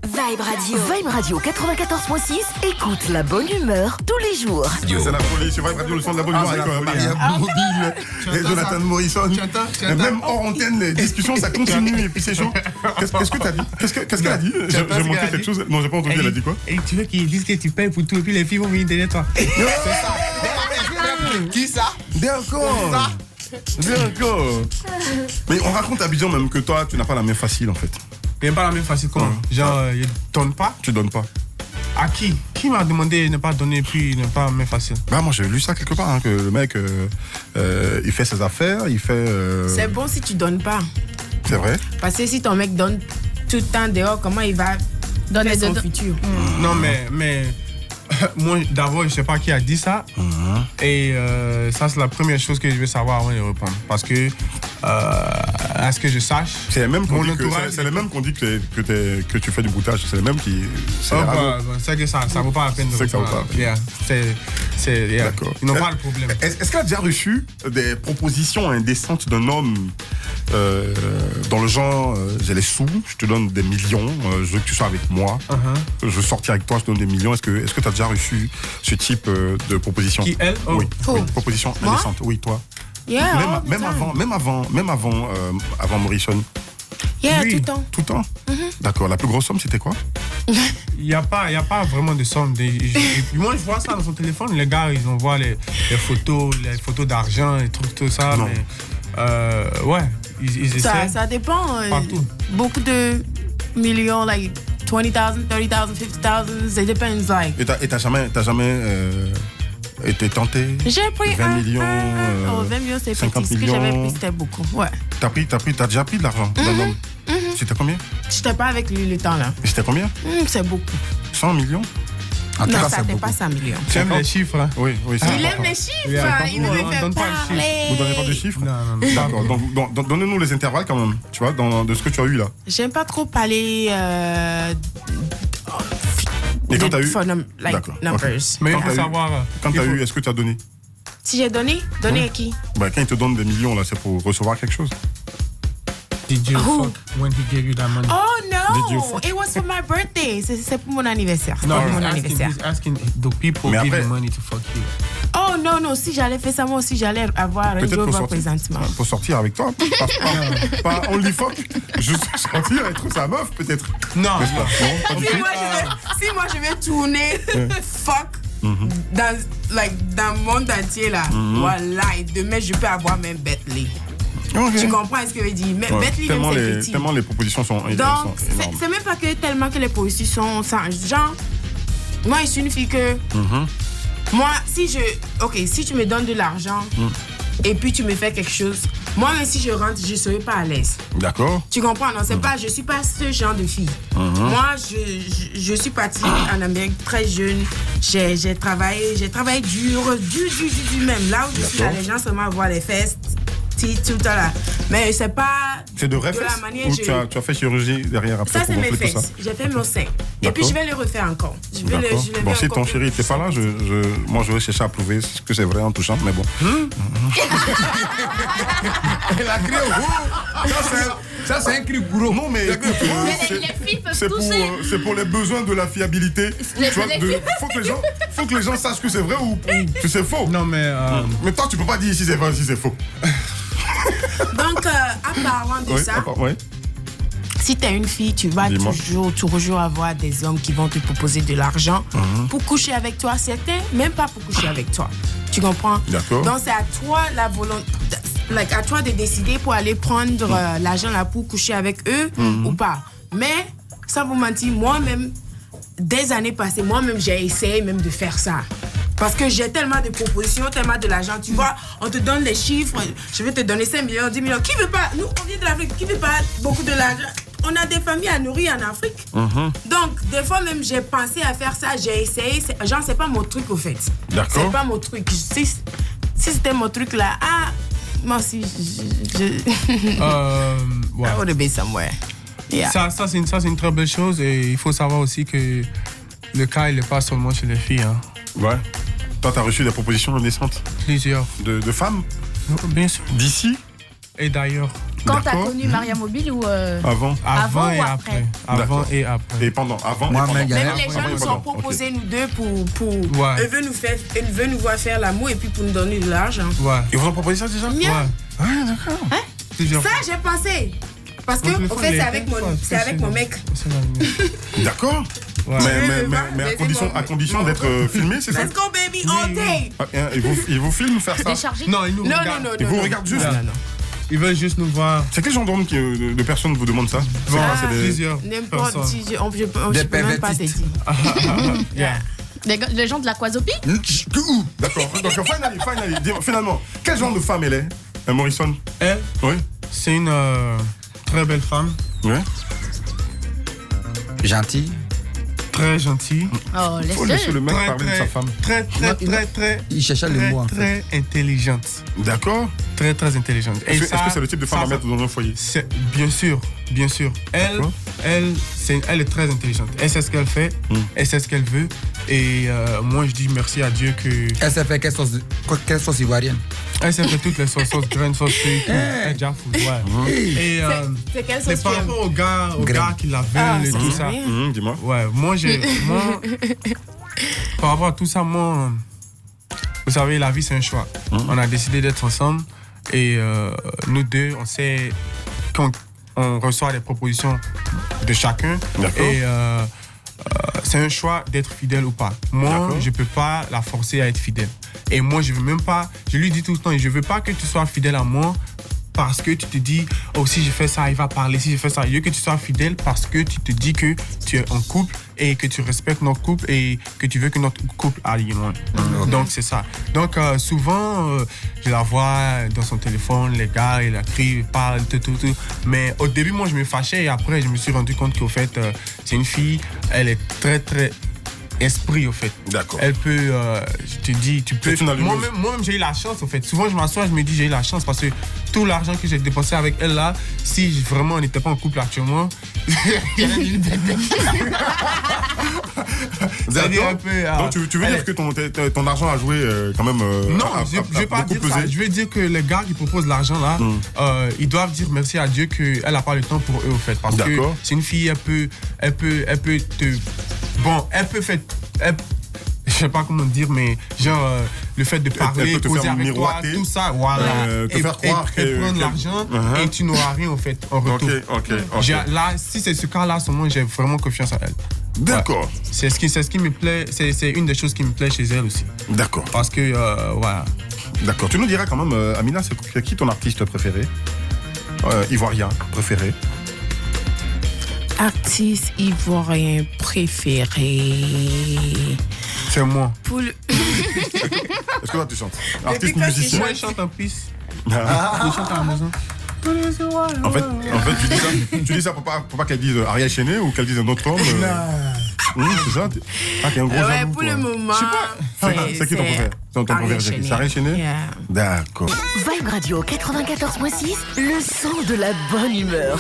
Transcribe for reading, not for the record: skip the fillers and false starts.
Vibe Radio. Vibe Radio 94.6. Écoute la bonne humeur tous les jours. C'est la folie sur Vibe Radio, le son de la bonne humeur avec Maria Mobile et Jonathan Morrison. Même hors antenne, les discussions, ça continue et puis c'est chaud. Qu'est-ce que t'as dit? Qu'est-ce qu'elle a dit? J'ai manqué quelque chose. Non, j'ai pas entendu, elle a dit quoi? Et tu veux qu'ils disent que tu payes pour tout et puis les filles vont venir derrière toi. C'est ça. Qui ça? D'accord. Mais on raconte à Abidjan même que toi, tu n'as pas la main facile en fait. Mais pas la même facile comment? Genre, il donne pas? Tu donnes pas. À qui? Qui m'a demandé de ne pas donner puis ne pas la main facile? Bah moi j'ai lu ça quelque part, hein, que le mec, il fait ses affaires, il fait... C'est bon si tu donnes pas. C'est vrai? Parce que si ton mec donne tout le temps dehors, comment il va donner son futur? Non mais... Moi, d'abord, je ne sais pas qui a dit ça. Et ça, c'est la première chose que je veux savoir avant de répondre. Parce que, à ce que je sache... C'est les mêmes qu'on dit, que tu fais du boutage. C'est les mêmes qui... C'est que ça ne vaut pas la peine de répondre. D'accord. Ils n'ont pas le problème. Est-ce qu'elle a déjà reçu des propositions indécentes d'un homme dans le genre, j'ai les sous, je te donne des millions, je veux que tu sois avec moi, je veux sortir avec toi, je te donne des millions. Est-ce que tu as déjà reçu ce type de proposition? Qui, elle? Oui, proposition indécente. Oui, toi. Yeah, même avant Morrison. Yeah, Oui. tout le temps. Tout le temps? D'accord. La plus grosse somme, c'était quoi? Il n'y a pas vraiment de somme. Et puis moi, je vois ça dans son téléphone. Les gars, ils envoient les photos d'argent, les trucs, tout ça. Non. Mais, ouais, ils essaient. Ça dépend. Partout. Beaucoup de millions, like 20,000, 30,000, 50,000, it depends, like. Et t'as jamais été tenté? J'ai pris 20 millions, 20 millions, c'est 50 petit. Ce que millions. j'avais pris, c'était beaucoup. Ouais. T'as déjà pris de l'argent d'un homme? C'était combien? J'étais pas avec lui le temps, là. Et c'était combien? C'est beaucoup. 100 millions? En tout Non, cas, ça c'est n'était beaucoup. pas 100 millions. Tu aimes les chiffres, hein? Oui, c'est Il important. aime les chiffres, Yeah. il nous les On fait donne pas le parler. Vous donnez pas de chiffres? Non. D'accord. Donc, donnez-nous les intervalles quand même, tu vois, de ce que tu as eu là. J'aime pas trop parler Et quand t'as eu? D'accord. D'accord. Numbers. Mais il Quand faut t'as eu- savoir. Quand il tu as faut- eu, est-ce que tu as donné? Si j'ai donné à qui? Bah, quand il te donne des millions, là, c'est pour recevoir quelque chose. Did you Who? fuck when he gave you that money? Oh Did you no! fuck? It was for my birthday. C'est pour mon anniversaire. C'est No, pour mon he's anniversaire. asking the people Mais give après- you money to fuck you. Oh non, si j'allais faire ça, moi aussi, j'allais avoir un Peut-être Rover présentement. pour sortir avec toi. Pas only fuck. Juste sortir et trouver sa meuf, peut-être. Non. N'est-ce pas? Non, pas du tout. Si moi je vais tourner fuck dans le monde entier là, voilà, et demain je peux avoir même Bentley. Ok. Tu comprends ce que je veux dire? Mais Ouais. Bentley même c'est petit. Tellement les propositions sont Donc, énormes. c'est même pas que tellement que les positions sont genre, moi je suis une fille que moi si tu me donnes de l'argent et puis tu me fais quelque chose, moi même si je rentre, je serai pas à l'aise. D'accord. Tu comprends? Non, c'est pas, je suis pas ce genre de fille. Moi, je suis partie en Amérique très jeune. J'ai travaillé dur même. Là où je suis là, les gens seulement voient les fesses, tout le temps là. Mais c'est pas. C'est de vrais la fesses manière ou je- tu as fait chirurgie derrière après Ça, pour c'est mes gonfler tout ça? fesses. J'ai fait mon sein. Et D'accord. puis, je vais le refaire encore. D'accord. Bon, si ton chéri n'était pas là, moi je vais chercher à prouver que c'est vrai en touchant, mais bon. Elle a crié ça, c'est un cri gros. Non, mais écoute, les filles peuvent c'est toucher. pour les besoins de la fiabilité. Les Tu vois, filles- faut que les gens sachent que c'est vrai ou que c'est faux. Non, mais. Mais toi, tu peux pas dire si c'est vrai ou si c'est faux. Donc, en parlant de ça, Ouais. si tu es une fille, tu vas Dis-moi. toujours avoir des hommes qui vont te proposer de l'argent pour coucher avec toi. Certains, même pas pour coucher avec toi. Tu comprends? D'accord. Donc, c'est à toi la volonté. À toi de décider pour aller prendre l'argent là pour coucher avec eux ou pas. Mais, sans vous mentir, moi-même, des années passées, moi-même, j'ai essayé même de faire ça. Parce que j'ai tellement de propositions, tellement de l'argent. Tu vois, on te donne les chiffres. Je vais te donner 5 millions, 10 millions. Qui veut pas? Nous, on vient de l'Afrique. Qui veut pas beaucoup de l'argent? On a des familles à nourrir en Afrique. Donc, des fois même, j'ai pensé à faire ça. J'ai essayé. Genre, c'est pas mon truc, au fait. D'accord. C'est pas mon truc. Si c'était mon truc là, moi aussi, Ouais. I would have been somewhere. Yeah. Ça, c'est une très belle chose et il faut savoir aussi que le cas, il n'est pas seulement chez les filles. Hein. Ouais. Toi, t'as reçu des propositions indécentes Plusieurs. de femmes Bien sûr. d'ici et d'ailleurs. Quand t'as D'accord. connu Maria Mobile ou Avant. Avant et ou après. après? Avant D'accord. et après. Et pendant. Avant Moi, et pendant. mais Même Avant les et gens nous pendant. ont proposé, nous deux, pour Ouais. elle veut nous voir faire l'amour et puis pour nous donner de l'argent. Ouais. Ils vous ont proposé ça déjà? Bien. Ouais. Ah, d'accord. Plusieurs Ça, j'ai pensé. Parce que, Mon au téléphone, fait, il est c'est avec mon mec. C'est la mienne. D'accord. Ouais. Mais à condition d'être filmé, c'est ça? Let's go, baby, all day. Ah, hein, ils vous filment faire ça? Déchargé? Non, ils nous Non, regardent. non, non. Ils vous regardent juste? Non. Ils veulent juste nous voir. C'est quel genre de personnes vous demandent ça? C'est Bon, quoi, c'est des- plusieurs N'importe personnes. si je peux même pas te pervertistes. dire. Yeah. Les gens de la Quasopie? D'accord. Donc, finally, dis-moi, finalement, quel genre de femme elle est, Morrison? Elle, Oui. c'est une très belle femme, Oui. Gentil. très gentille, Oh, Faut laisser le laisse-le. mec parler de sa femme. très, Il cherchait le mot en fait. très intelligente. D'accord. Très intelligente. Et Est-ce que ça, c'est le type de femme à mettre dans un foyer? C'est bien sûr. D'accord. Elle est très intelligente. Elle sait ce qu'elle fait, elle sait ce qu'elle veut. Et moi, je dis merci à Dieu que Elle s'est fait quelle sauce ivoirienne? elle s'est fait toutes les sauces graines, sauces sucre, elle est déjà fou. Ouais. Et C'est quelle mais sauce par tu aimes? rapport aux gars qui la Ah, veulent et ça, tout c'est ça. bien. Dis-moi. Ouais, moi, par rapport à tout ça, moi, vous savez, la vie, c'est un choix. On a décidé d'être ensemble et nous deux, on sait qu'on reçoit des propositions de chacun. D'accord. Et c'est un choix d'être fidèle ou pas. Moi, D'accord. je peux pas la forcer à être fidèle. Et moi, je veux même pas, je lui dis tout le temps, je veux pas que tu sois fidèle à moi parce que tu te dis, oh, si je fais ça, il va parler, si je fais ça. Je veux que tu sois fidèle parce que tu te dis que tu es en couple et que tu respectes notre couple et que tu veux que notre couple aille loin. Donc, c'est ça. Donc, souvent, je la vois dans son téléphone, les gars, il écrit, il parle, tout. Mais au début, moi, je me fâchais et après, je me suis rendu compte qu'au fait, c'est une fille, elle est très esprit, au fait. D'accord. Elle peut, je te dis, tu peux. C'est une allumeuse. Moi-même, j'ai eu la chance, au fait. Souvent, je m'assois, je me dis, j'ai eu la chance parce que tout l'argent que j'ai dépensé avec elle là, si vraiment on n'était pas en couple actuellement, j'aurais dû une bête. C'est-à-dire un peu. Donc, tu veux dire que ton argent a joué quand même. Non, je ne vais pas dire ça. Je veux dire que les gars qui proposent l'argent là, ils doivent dire merci à Dieu qu'elle n'a pas le temps pour eux, au fait. Parce que D'accord. c'est une fille, elle peut te. Bon, elle peut faire. Je sais pas comment dire, mais genre le fait de parler, peut te causer faire avec toi, miroiter, tout ça, voilà. te faire croire et que- prendre que- l'argent Uh-huh. et tu n'auras rien, en fait, en retour. Ok. Là, si c'est ce cas-là, seulement, j'ai vraiment confiance en elle. D'accord. Ouais. C'est ce qui me plaît, c'est une des choses qui me plaît chez elle aussi. D'accord. Parce que, voilà. D'accord. Tu nous diras quand même, Amina, c'est qui ton artiste préféré? Ivoirien préféré? Artiste ivoirien préféré. C'est moi. Pour le... Est-ce que toi tu chantes? Depuis Artiste quand tu musicien? Moi, je chante en piste. Ah. Je chante à la maison. En fait, tu dis ça pour pas qu'elle dise Ariel Chené ou qu'elle dise un autre homme. C'est ça? Ah, t'es un gros Ouais, jaloux, pour toi. le moment. C'est qui ton préféré? C'est ton préféré, c'est Ariel Chené? Yeah. D'accord. Vibe Radio 94.6, le son de la bonne humeur.